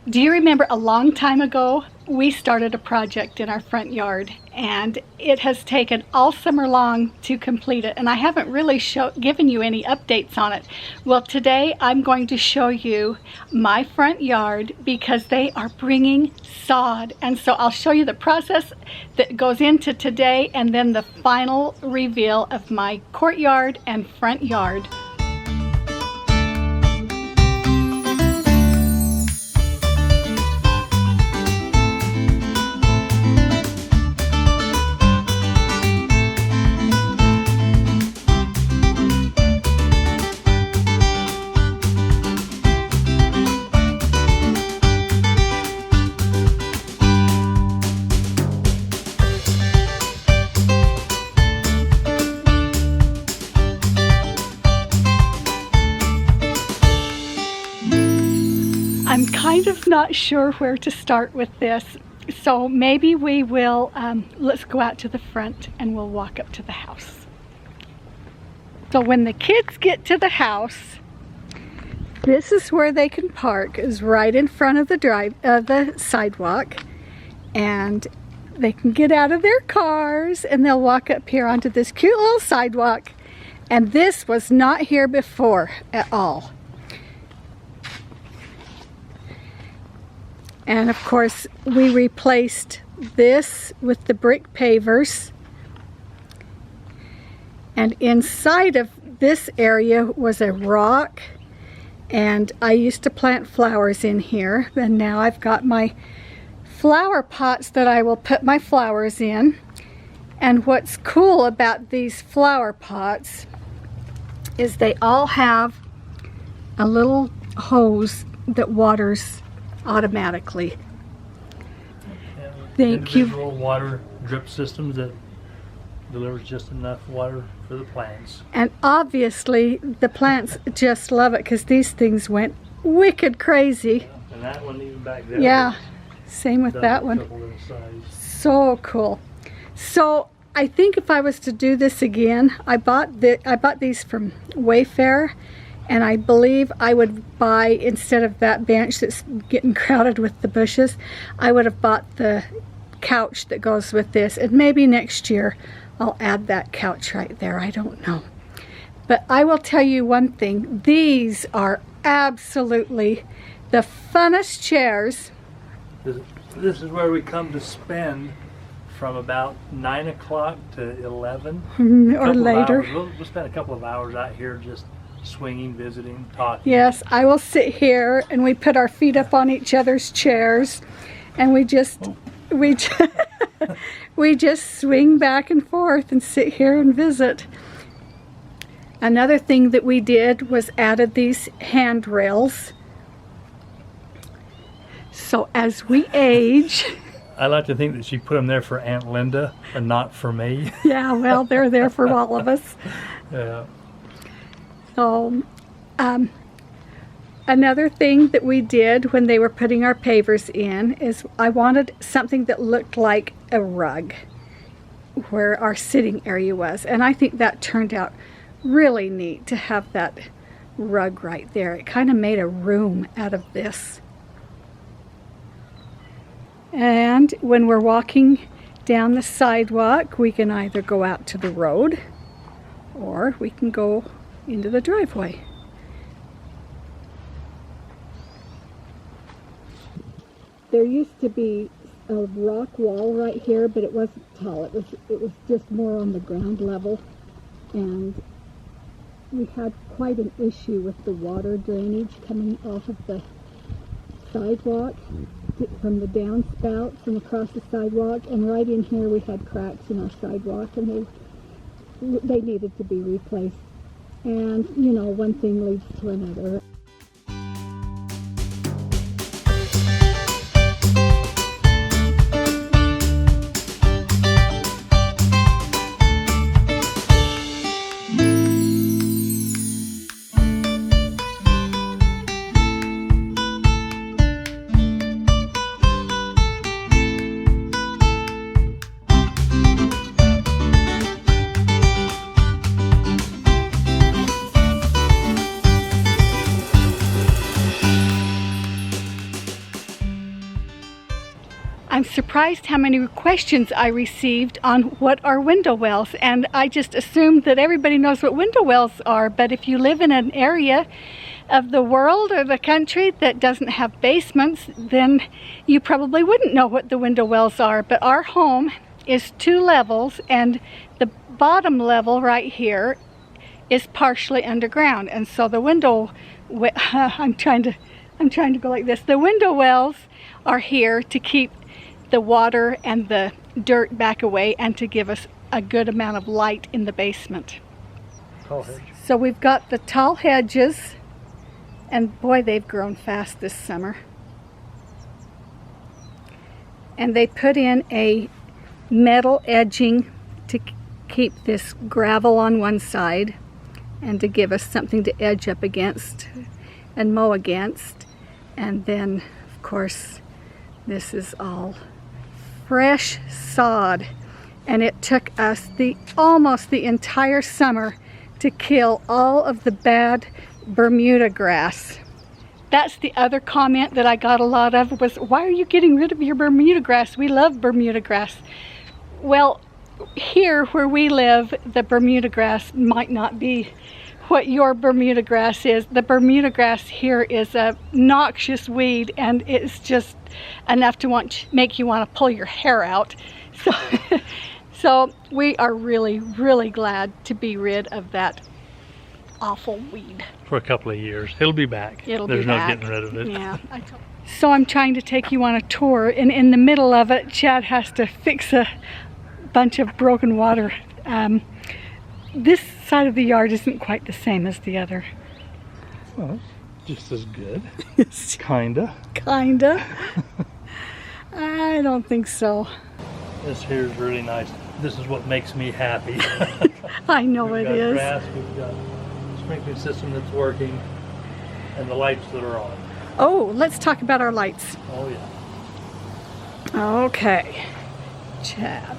Do you remember a long time ago we started a project in our front yard, and it has taken all summer long to complete it, and I haven't really given you any updates on it. Well, today I'm going to show you my front yard because they are bringing sod, and so I'll show you the process that goes into today and then the final reveal of my courtyard and front yard. I'm kind of not sure where to start with this, so maybe we will, let's go out to the front and we'll walk up to the house. So when the kids get to the house, this is where they can park, is right in front of the sidewalk, and they can get out of their cars and they'll walk up here onto this cute little sidewalk. And this was not here before at all. And of course, we replaced this with the brick pavers. And inside of this area was a rock. And I used to plant flowers in here. And now I've got my flower pots that I will put my flowers in. And what's cool about these flower pots is they all have a little hose that waters automatically. Thank you. Individual water drip systems that delivers just enough water for the plants. And obviously the plants just love it because these things went wicked crazy. Yeah, and that one even back there. Yeah, same with that one. So cool. So I think if I was to do this again, I bought these from Wayfair. And I believe I would buy, instead of that bench that's getting crowded with the bushes, I would have bought the couch that goes with this. And maybe next year I'll add that couch right there. I don't know. But I will tell you one thing. These are absolutely the funnest chairs. This is where we come to spend from about 9 o'clock to 11. Or later. We'll spend a couple of hours out here just swinging, visiting, talking. Yes, I will sit here and we put our feet up on each other's chairs and we just swing back and forth and sit here and visit. Another thing that we did was added these handrails. So as we age, I like to think that she put them there for Aunt Linda and not for me. Yeah, well, they're there for all of us. Yeah. So, another thing that we did when they were putting our pavers in is I wanted something that looked like a rug where our sitting area was. And I think that turned out really neat to have that rug right there. It kind of made a room out of this. And when we're walking down the sidewalk, we can either go out to the road or we can go into the driveway. There used to be a rock wall right here, but it wasn't tall. It was just more on the ground level, and we had quite an issue with the water drainage coming off of the sidewalk from the downspouts and across the sidewalk, and right in here we had cracks in our sidewalk, and they needed to be replaced. And, you know, one thing leads to another. I'm surprised how many questions I received on what are window wells, and I just assumed that everybody knows what window wells are, but if you live in an area of the world or the country that doesn't have basements, then you probably wouldn't know what the window wells are. But our home is 2 levels, and the bottom level right here is partially underground, and so the window I'm trying to go like this. The window wells are here to keep the water and the dirt back away and to give us a good amount of light in the basement. Tall hedge. So we've got the tall hedges, and boy, they've grown fast this summer. And they put in a metal edging to keep this gravel on one side and to give us something to edge up against and mow against. And then, of course, this is all fresh sod, and it took us almost the entire summer to kill all of the bad Bermuda grass. That's the other comment that I got a lot of, was, why are you getting rid of your Bermuda grass? We love Bermuda grass. Well, here where we live, the Bermuda grass might not be what your Bermuda grass is. The Bermuda grass here is a noxious weed, and it's just enough to make you want to pull your hair out. So we are really, really glad to be rid of that awful weed. For a couple of years. It'll be back. There's no getting rid of it. Yeah. So I'm trying to take you on a tour, and in the middle of it, Chad has to fix a bunch of broken water. This side of the yard isn't quite the same as the other. Well, just as good. Kinda. I don't think so. This here is really nice. This is what makes me happy. I know it is. We've got grass, we've got a sprinkling system that's working, and the lights that are on. Oh, let's talk about our lights. Oh yeah. Okay, Chad.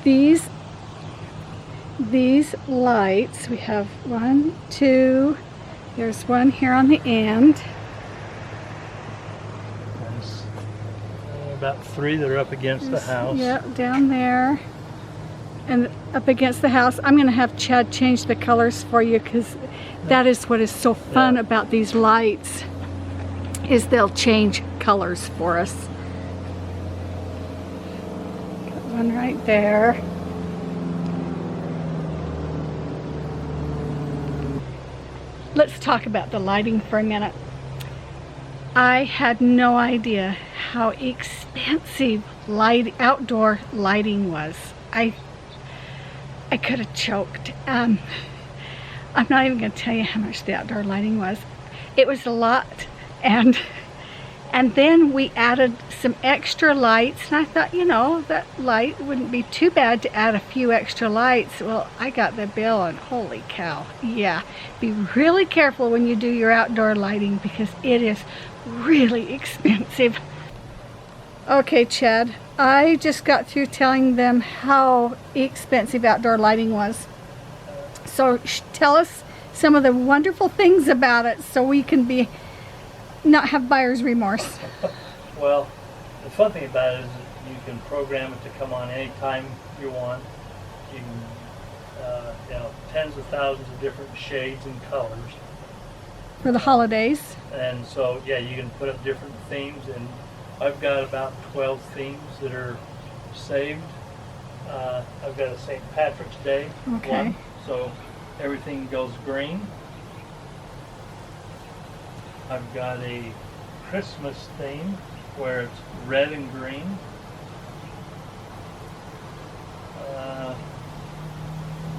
These lights, we have 1, 2, there's one here on the end. There's about 3 that are up against the house. Yep, down there. And up against the house. I'm going to have Chad change the colors for you, because that is what is so fun about these lights, is they'll change colors for us. Got one right there. Let's talk about the lighting for a minute. I had no idea how expensive outdoor lighting was. I could have choked. I'm not even going to tell you how much the outdoor lighting was. It was a lot, and then we added some extra lights, and I thought, you know, that light wouldn't be too bad to add a few extra lights. Well, I got the bill, and holy cow. Yeah, be really careful when you do your outdoor lighting, because it is really expensive. Okay, Chad, I just got through telling them how expensive outdoor lighting was. So tell us some of the wonderful things about it, so we can not have buyer's remorse. Well, the fun thing about it is that you can program it to come on anytime you want. You can, tens of thousands of different shades and colors. For the holidays. And so, yeah, you can put up different themes, and I've got about 12 themes that are saved. I've got a St. Patrick's Day one, so everything goes green. I've got a Christmas theme where it's red and green.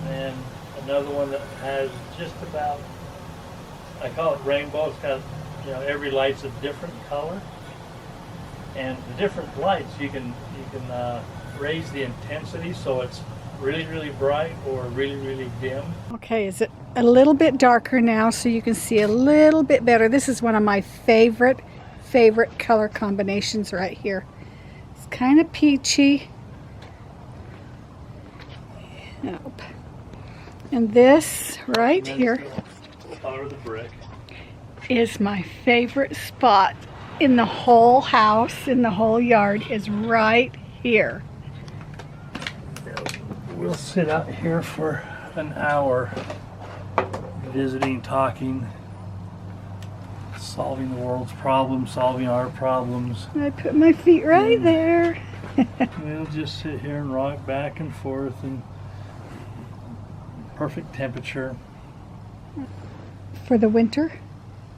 And another one that has just about, I call it rainbow. It's got, every light's a different color. And the different lights, you can raise the intensity so it's really, really bright or really, really dim. Okay, is it a little bit darker now so you can see a little bit better? This is one of my favorite color combinations right here. It's kind of peachy. Yep. And this right here the color of the brick is my favorite spot in the whole house, in the whole yard, is right here. We'll sit out here for an hour, visiting, talking, solving the world's problems, solving our problems. I put my feet right there. We'll just sit here and rock back and forth in perfect temperature. For the winter,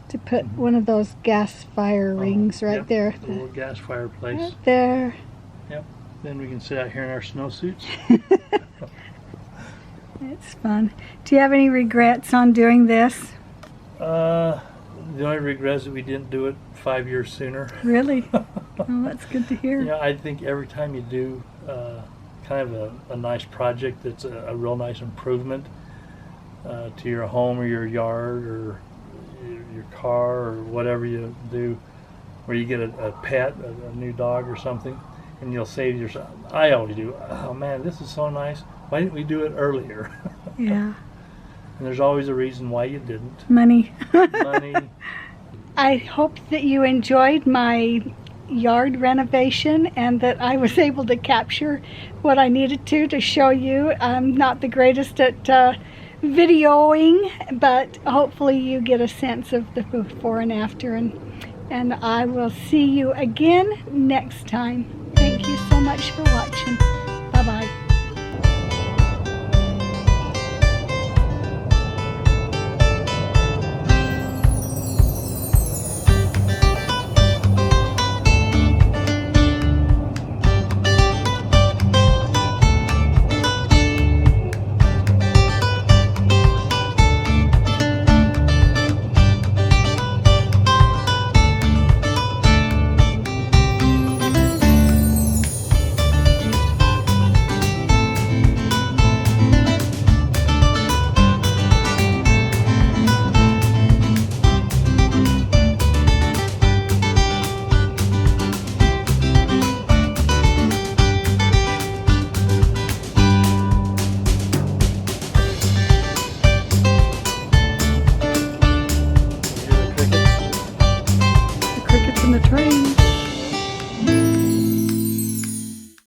to put one of those gas fire rings right Yep, there. the little gas fireplace. Right there. Yep. Then we can sit out here in our snowsuits. It's fun. Do you have any regrets on doing this? The only regret is that we didn't do it 5 years sooner. Really? Oh, that's good to hear. You know, I think every time you do kind of a nice project that's a real nice improvement to your home or your yard or your car or whatever you do, where you get a pet, a new dog or something, and you'll say to yourself, I always do, oh man, this is so nice. Why didn't we do it earlier? Yeah. And there's always a reason why you didn't. Money. Money. I hope that you enjoyed my yard renovation and that I was able to capture what I needed to show you. I'm not the greatest at videoing, but hopefully you get a sense of the before and after, and I will see you again next time. Thank you so much for watching.